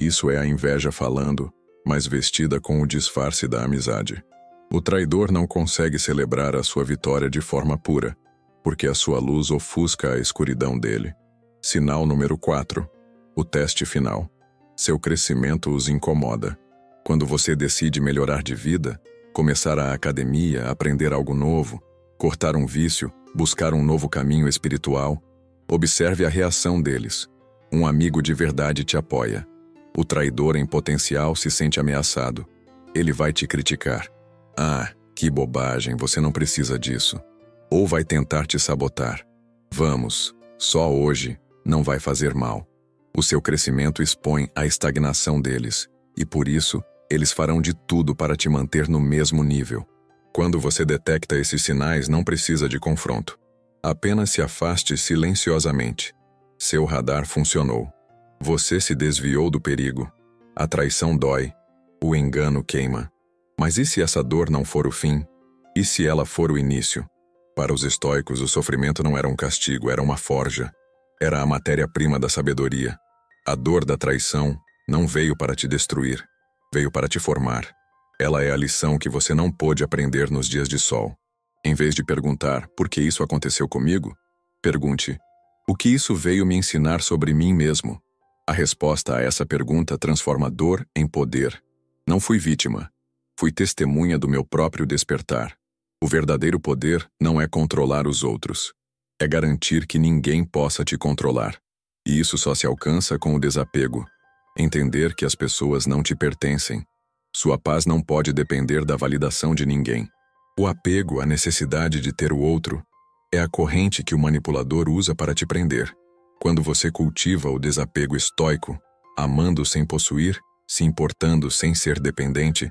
Isso é a inveja falando, mas vestida com o disfarce da amizade. O traidor não consegue celebrar a sua vitória de forma pura, porque a sua luz ofusca a escuridão dele. Sinal número 4. O teste final. Seu crescimento os incomoda. Quando você decide melhorar de vida, começar a academia, aprender algo novo, cortar um vício, buscar um novo caminho espiritual, observe a reação deles. Um amigo de verdade te apoia. O traidor em potencial se sente ameaçado. Ele vai te criticar. Ah, que bobagem, você não precisa disso. Ou vai tentar te sabotar. Vamos, só hoje, não vai fazer mal. O seu crescimento expõe a estagnação deles, e por isso, eles farão de tudo para te manter no mesmo nível. Quando você detecta esses sinais, não precisa de confronto. Apenas se afaste silenciosamente. Seu radar funcionou. Você se desviou do perigo. A traição dói. O engano queima. Mas e se essa dor não for o fim? E se ela for o início? Para os estoicos, o sofrimento não era um castigo, era uma forja. Era a matéria-prima da sabedoria. A dor da traição não veio para te destruir, veio para te formar. Ela é a lição que você não pôde aprender nos dias de sol. Em vez de perguntar por que isso aconteceu comigo, pergunte, o que isso veio me ensinar sobre mim mesmo? A resposta a essa pergunta transforma dor em poder. Não fui vítima. Fui testemunha do meu próprio despertar. O verdadeiro poder não é controlar os outros. É garantir que ninguém possa te controlar. E isso só se alcança com o desapego. Entender que as pessoas não te pertencem. Sua paz não pode depender da validação de ninguém. O apego à necessidade de ter o outro é a corrente que o manipulador usa para te prender. Quando você cultiva o desapego estoico, amando sem possuir, se importando sem ser dependente,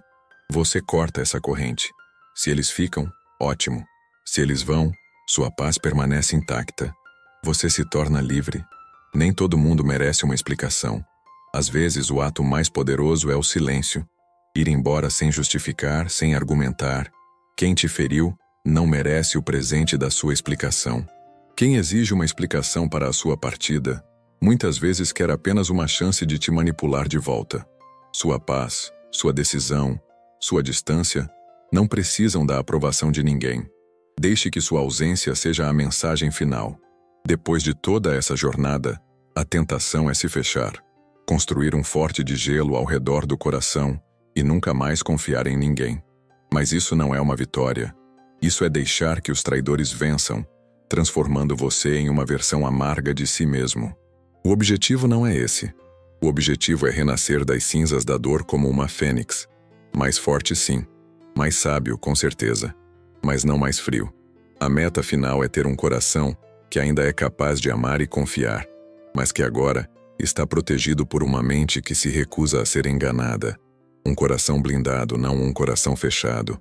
você corta essa corrente. Se eles ficam, ótimo. Se eles vão, sua paz permanece intacta. Você se torna livre. Nem todo mundo merece uma explicação. Às vezes, o ato mais poderoso é o silêncio. Ir embora sem justificar, sem argumentar. Quem te feriu não merece o presente da sua explicação. Quem exige uma explicação para a sua partida, muitas vezes quer apenas uma chance de te manipular de volta. Sua paz, sua decisão, sua distância, não precisam da aprovação de ninguém. Deixe que sua ausência seja a mensagem final. Depois de toda essa jornada, a tentação é se fechar, construir um forte de gelo ao redor do coração e nunca mais confiar em ninguém. Mas isso não é uma vitória. Isso é deixar que os traidores vençam, transformando você em uma versão amarga de si mesmo. O objetivo não é esse. O objetivo é renascer das cinzas da dor como uma fênix. Mais forte, sim. Mais sábio, com certeza. Mas não mais frio. A meta final é ter um coração que ainda é capaz de amar e confiar, mas que agora está protegido por uma mente que se recusa a ser enganada. Um coração blindado, não um coração fechado.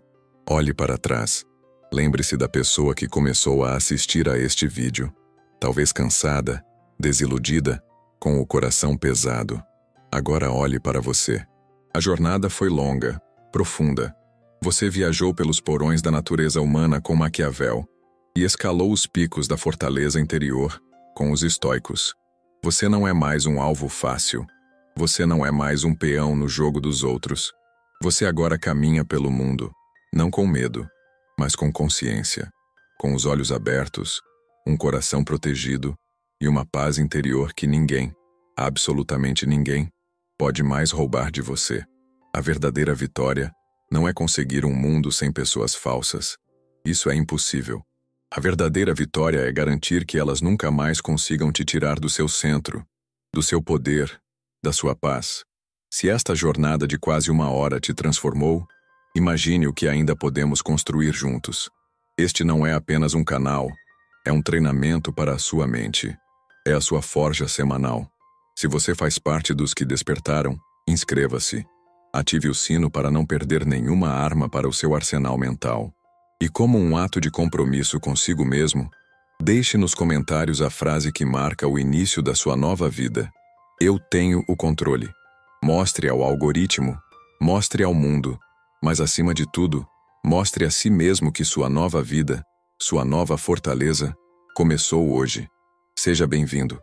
Olhe para trás. Lembre-se da pessoa que começou a assistir a este vídeo. Talvez cansada, desiludida, com o coração pesado. Agora olhe para você. A jornada foi longa, profunda. Você viajou pelos porões da natureza humana com Maquiavel e escalou os picos da fortaleza interior com os estoicos. Você não é mais um alvo fácil. Você não é mais um peão no jogo dos outros. Você agora caminha pelo mundo, não com medo, mas com consciência, com os olhos abertos, um coração protegido e uma paz interior que ninguém, absolutamente ninguém, pode mais roubar de você. A verdadeira vitória não é conseguir um mundo sem pessoas falsas. Isso é impossível. A verdadeira vitória é garantir que elas nunca mais consigam te tirar do seu centro, do seu poder, da sua paz. Se esta jornada de quase 1 hora te transformou, imagine o que ainda podemos construir juntos. Este não é apenas um canal, é um treinamento para a sua mente. É a sua forja semanal. Se você faz parte dos que despertaram, inscreva-se. Ative o sino para não perder nenhuma arma para o seu arsenal mental. E como um ato de compromisso consigo mesmo, deixe nos comentários a frase que marca o início da sua nova vida. Eu tenho o controle. Mostre ao algoritmo, mostre ao mundo, mas acima de tudo, mostre a si mesmo que sua nova vida, sua nova fortaleza, começou hoje. Seja bem-vindo.